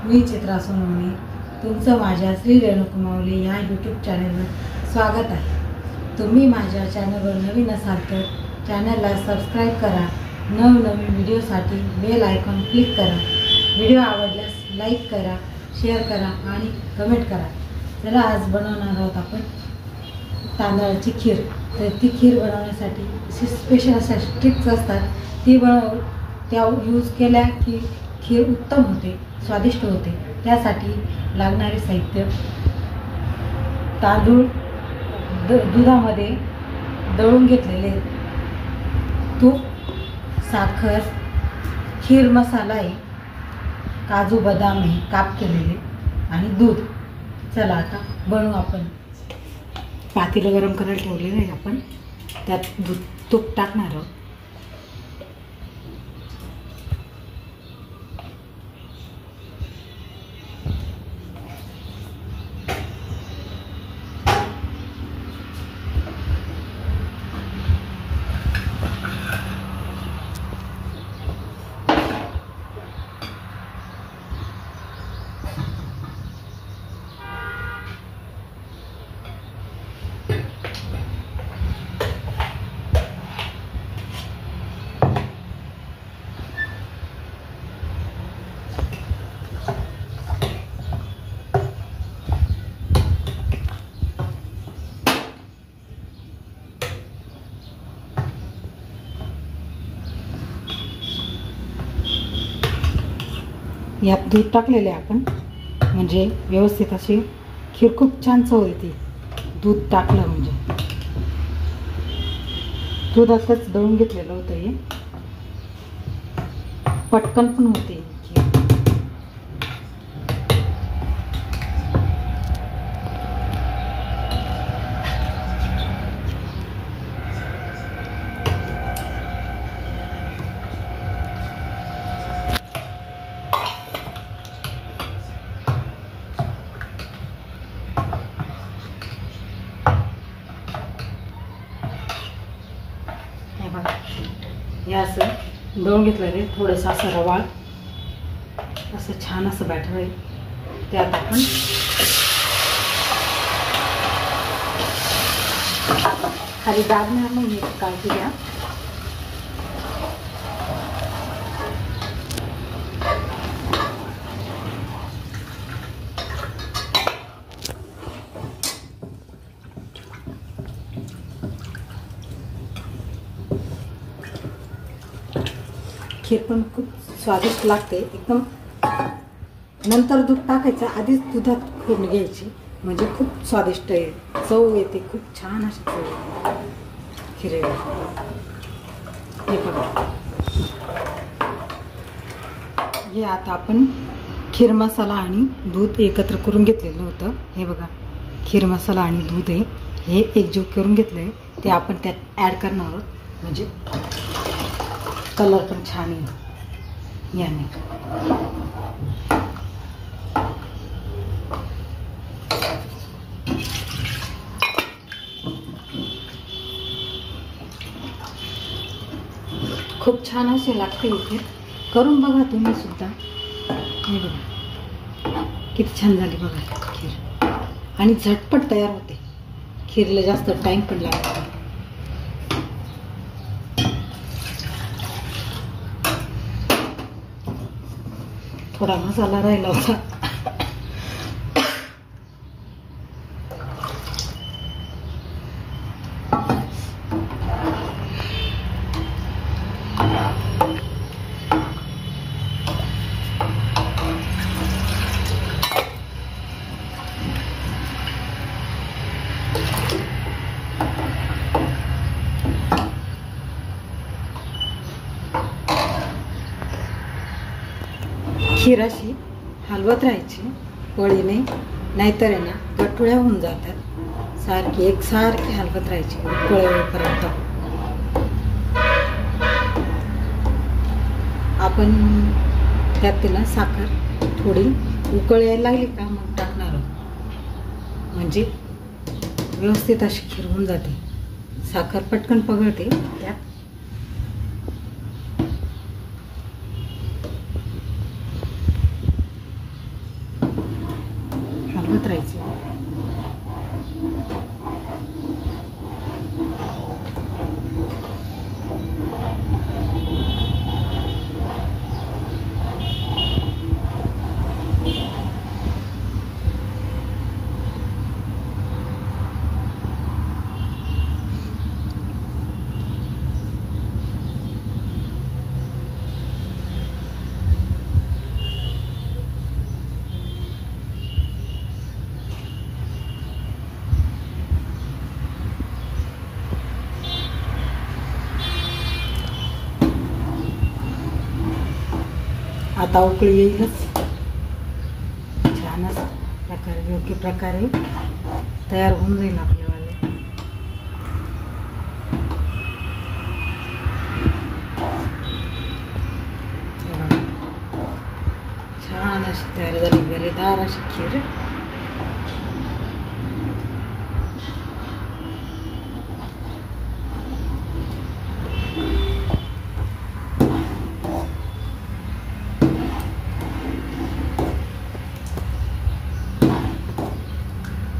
मी चित्रा सोनवणे, तुमचं माझ्या श्री रेणुका माऊली या यूट्यूब चॅनलवर स्वागत आहे। तुम्ही माझ्या चॅनलवर नवीन असाल तर चॅनलला सबस्क्राईब करा। नवनवीन व्हिडिओसाठी बेल आयकॉन क्लिक करा। व्हिडिओ आवडल्यास लाईक करा, शेअर करा आणि कमेंट करा। चला आज बनवणार आहोत आपण तांदळाची खीर। तर ती खीर बनवण्यासाठी स्पेशल अशा ट्रिक्स असतात, ती त्या यूज केल्या की खीर उत्तम होते, स्वादिष्ट होते। त्यासाठी लागणारे साहित्य: तांदूळ दुधामध्ये दळून घेतलेले, तूप, साखर, खीर मसाला आहे, काजू बदाम आहे काप केलेले आणि दूध। चला आता बनवू आपण। पातेलं गरम करायला ठेवलेलं आहे, आपण त्यात तूप टाकणार आहोत। यात दूध टाकलेले आपण, म्हणजे व्यवस्थित अशी खीर खूप छान चव येते। दूध टाकलं म्हणजे दूध आताच दळून घेतलेलं होतं, हे पटकन पण होते खीर। हे असं दळून घेतलं रे, थोडंसं असं रवाळ असं छान असं बॅटर आहे। त्यात आपण खाली दाबणार नाही, काळजी घ्या। खीर पण खूप स्वादिष्ट लागते एकदम। नंतर दूध टाकायचं, आधीच दुधात फोडणी घ्यायची, म्हणजे खूप स्वादिष्ट आहे, चव येते, खूप छान अशी चव येते खीरेला। हे बघा, हे आता आपण खीर मसाला आणि दूध एकत्र करून घेतलेलं होतं। हे बघा, खीर मसाला आणि दूध आहे, हे एकजीव करून घेतलं आहे, ते आपण त्यात ॲड करणार आहोत, म्हणजे कलर पण छान येईल याने। खूप छान असे लागते इथे, करून बघा तुम्ही सुद्धा। हे बघा किती छान झाली बघा खीर, आणि झटपट तयार होते। खीरला जास्त टाइम पण लागत नाही। थोडा मसाला राहिला होता, खीर अशी हलवत राहायची पळीने, नाहीतर आहे ना गठुळ्या होऊन जातात। सारखी एकसारखी हलवत राहायची उकळेपर्यंत। आपण त्यात तिला साखर थोडी उकळ यायला लागली का मग टाकणार, म्हणजे व्यवस्थित अशी खीर होऊन जाते। साखर पटकन पगळते त्यात। आता उकळी येईलच. छानच प्रकारे योग्य प्रकारे तयार होऊन जाईल आपल्यावाले. छान अशी तयार झाली गरेदार अशी खीर.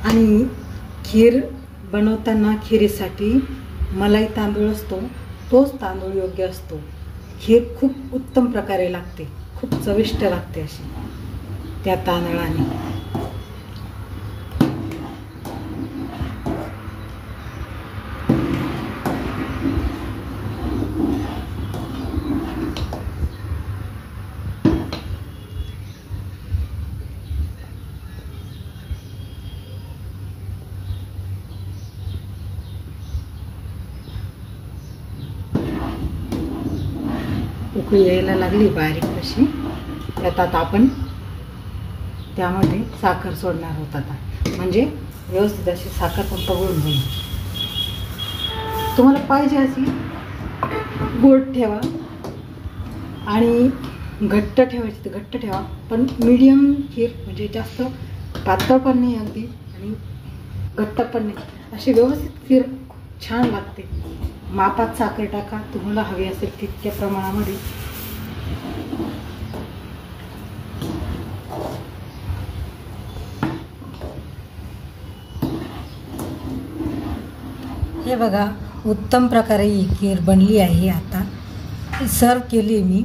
आणि खीर बनवताना खिरीसाठी मलाई तांदूळ असतो, तोच तांदूळ योग्य असतो. खीर खूप उत्तम प्रकारे लागते, खूप चविष्ट लागते अशी त्या तांदळाने. उकळी यायला लागली बारीक अशी. त्यात आता आपण त्यामध्ये साखर सोडणार आहोत आता, म्हणजे व्यवस्थित अशी साखर पण पगळून जाईल. तुम्हाला पाहिजे अशी गोड ठेवा आणि घट्ट ठेवायची तर घट्ट ठेवा, पण मीडियम खीर, म्हणजे जास्त पातळ पण नाही अगदी आणि घट्ट पण नाही, अशी व्यवस्थित खीर छान लागते. मापात साखर टाका, तुम्हाला हवी असेल तितक्या प्रमाणामध्ये. हे बघा उत्तम प्रकारे ही खीर बनली आहे. आता सर्व केली मी.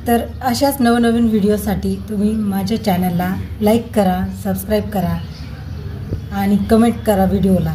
तर अशाच नवनवीन व्हिडिओसाठी तुम्ही माझ्या चॅनलला लाईक करा, सबस्क्राईब करा आणि कमेंट करा व्हिडिओला.